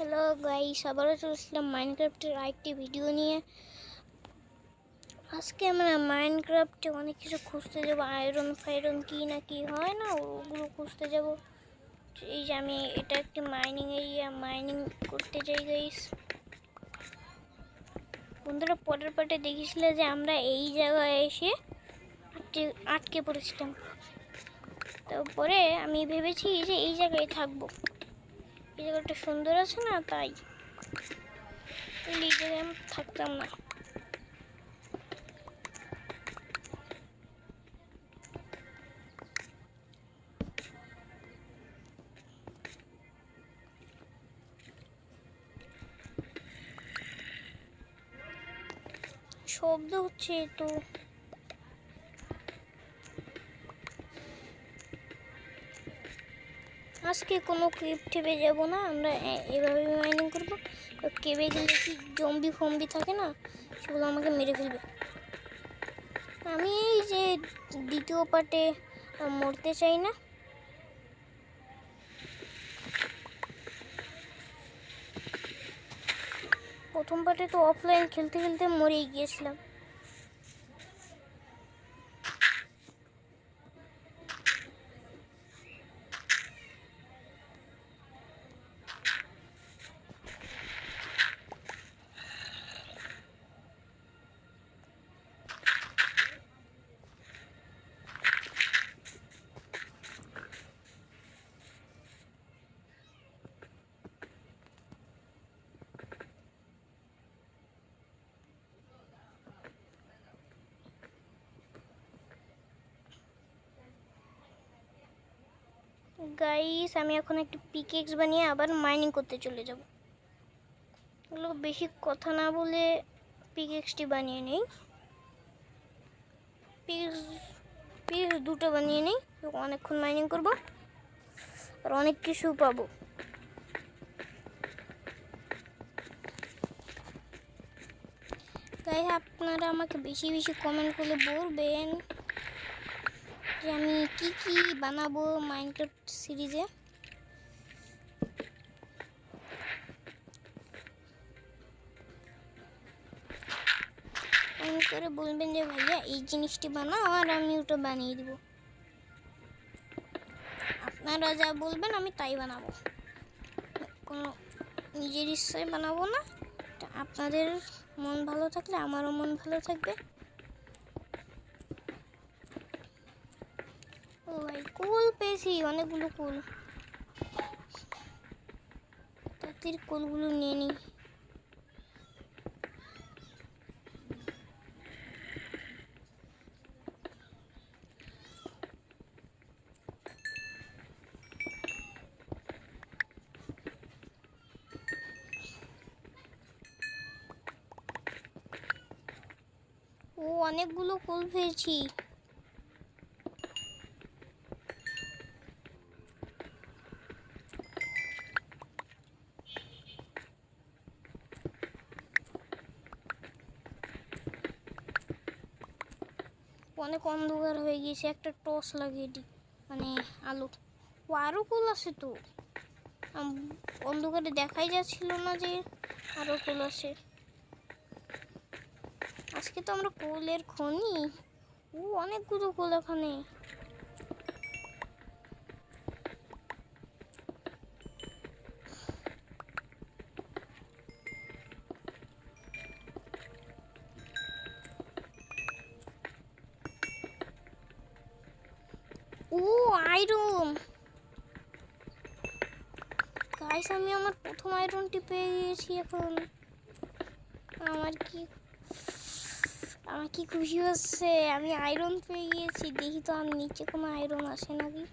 Hello guys, আবারও চলেছিলাম মাইনক্রাফটের আরেকটি video নিয়ে। আজকে আমরা মাইনক্রাফটে অনেক কিছু খুঁজতে যাব। আয়রন ফাইরন কি না কি হয় না, ওগুলো খুঁজতে যাব। এই যে আমি এটা একটি মাইনিং এরিয়া, মাইনিং করতে যাই গাইস। বন্ধুরা, পরের পার্টে দেখেছিল যে আমরা এই জায়গায় এসে আটকে পড়েছিলাম। তারপরে আমি ভেবেছি যে এই জায়গায় থাকবো, এই জায়গাটা সুন্দর আছে না, তাই এই জায়গায় আমি থাকতাম না। শব্দ হচ্ছে তো, আজকে কোনো কেভ টেপে যাবো না, আমরা এভাবে মাইনিং করবো। কেভে গেলে কি জম্বি ফম্বি থাকে না, সেগুলো আমাকে মেরে ফেলবে। আমি এই যে দ্বিতীয় পার্টে মরতে চাই না। প্রথম পার্টে তো অফলাইন খেলতে খেলতে মরেই গিয়েছিলাম। গাইস, আমি এখন একটি পিকেক্স বানিয়ে আবার মাইনিং করতে চলে যাব। এগুলো বেশি কথা না বলে পিকেক্সটি বানিয়ে নেই। পিকেক্স দুটো বানিয়ে নেই, অনেকক্ষণ মাইনিং করব আর অনেক কিছু পাবো। গাইস, আপনারা আমাকে বেশি বেশি কমেন্ট করে বলবেন যে আমি কি কি বানাবো মাইনক্রাফট সিরিজে। কমেন্ট করে বলবেন যে ভাইয়া এই জিনিসটি বানাও, আর আমি ওটা বানিয়ে দিব। আপনারা যা বলবেন আমি তাই বানাবো, কোনো নিজের ইচ্ছায় বানাবো না। আপনাদের মন ভালো থাকলে আমারও মন ভালো থাকবে। ও ভাই, কুল পেয়েছি, অনেকগুলো কুল। তাদের কুলগুলো নিয়ে নিই। ও, অনেকগুলো কুল পেয়েছি। অনেক অন্ধকার হয়ে গিয়েছে, একটা টর্চ লাগিয়ে দিই, মানে আলো। ও, আরও কুল আছে তো, অন্ধকারে দেখাই যাচ্ছিল না যে আরও কুল আছে। আজকে তো আমরা কুলের খনি। ও, অনেকগুলো কুল এখানে। ও, আয়রন। গাইস, আমি আমার প্রথম আয়রনটি পেয়ে গিয়েছি এখন। আমার কি আমার কি খুশি হচ্ছে, আমি আয়রন পেয়ে গিয়েছি। দেখি তো আর নিচে কোনো আয়রন আসে নাকি।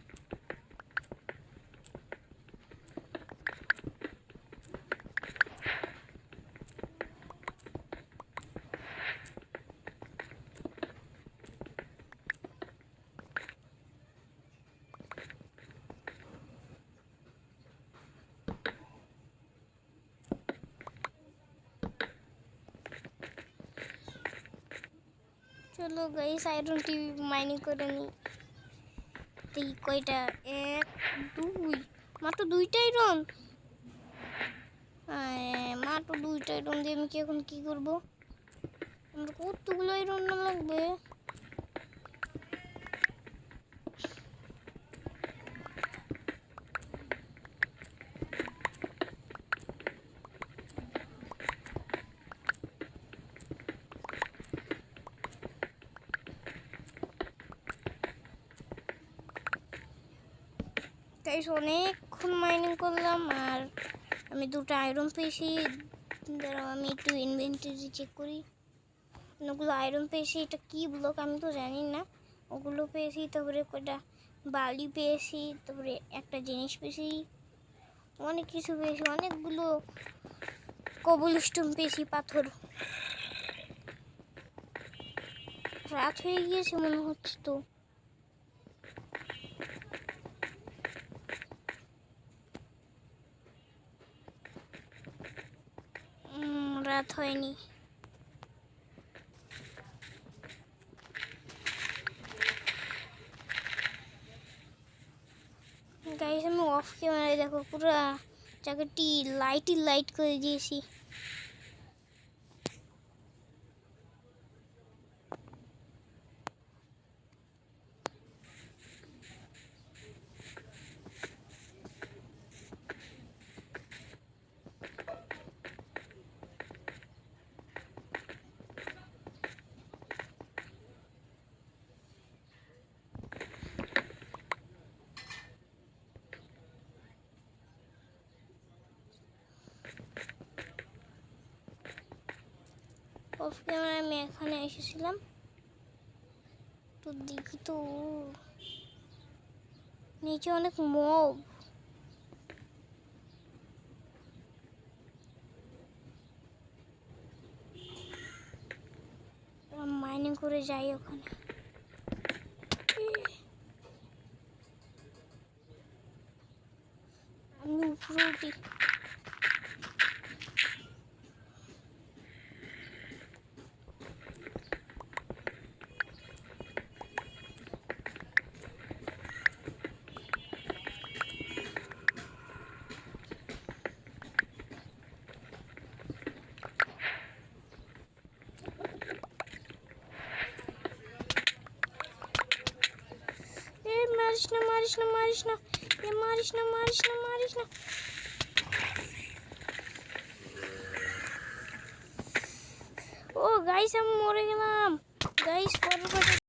চলো গাইস, আয়রনটি মাইনিং করে নিই। দেখি কয়টা, এক, দুই, মাত্র দুইটা আয়রন। মাত্র 2টা আয়রন দিয়ে আমি এখন কি করবো? আমার কতগুলো আয়রন লাগবে? গাইস অনেকক্ষণ মাইনিং করলাম আর আমি 2টা আয়রন পেয়েছি। দাঁড়াও আমি একটু ইনভেন্টরি চেক করি। ওগুলো আয়রন পেয়েছি, এটা কি ব্লক আমি তো জানি না। ওগুলো পেয়েছি, তারপরে কয়টা বালি পেয়েছি, তারপরে একটা জিনিস পেয়েছি, অনেক কিছু পেয়েছি, অনেকগুলো কবল স্টোন পেয়েছি, পাথর। রাত হয়ে গিয়েছে মনে হচ্ছে তো। রাত হয়নি। গাইস আমি অফ ক্যামেরায় দেখো পুরো জায়গাটি লাইট করে দিয়েছি। অফ ক্যামেরা আমি এখানে এসেছিলাম, তো দেখি তো নিচে অনেক মব। মাইনিং করে যাই ওখানে। আমি উপরে উঠি। মারিস না। ও গাইস আমি মরে গেলাম। গাইস পরের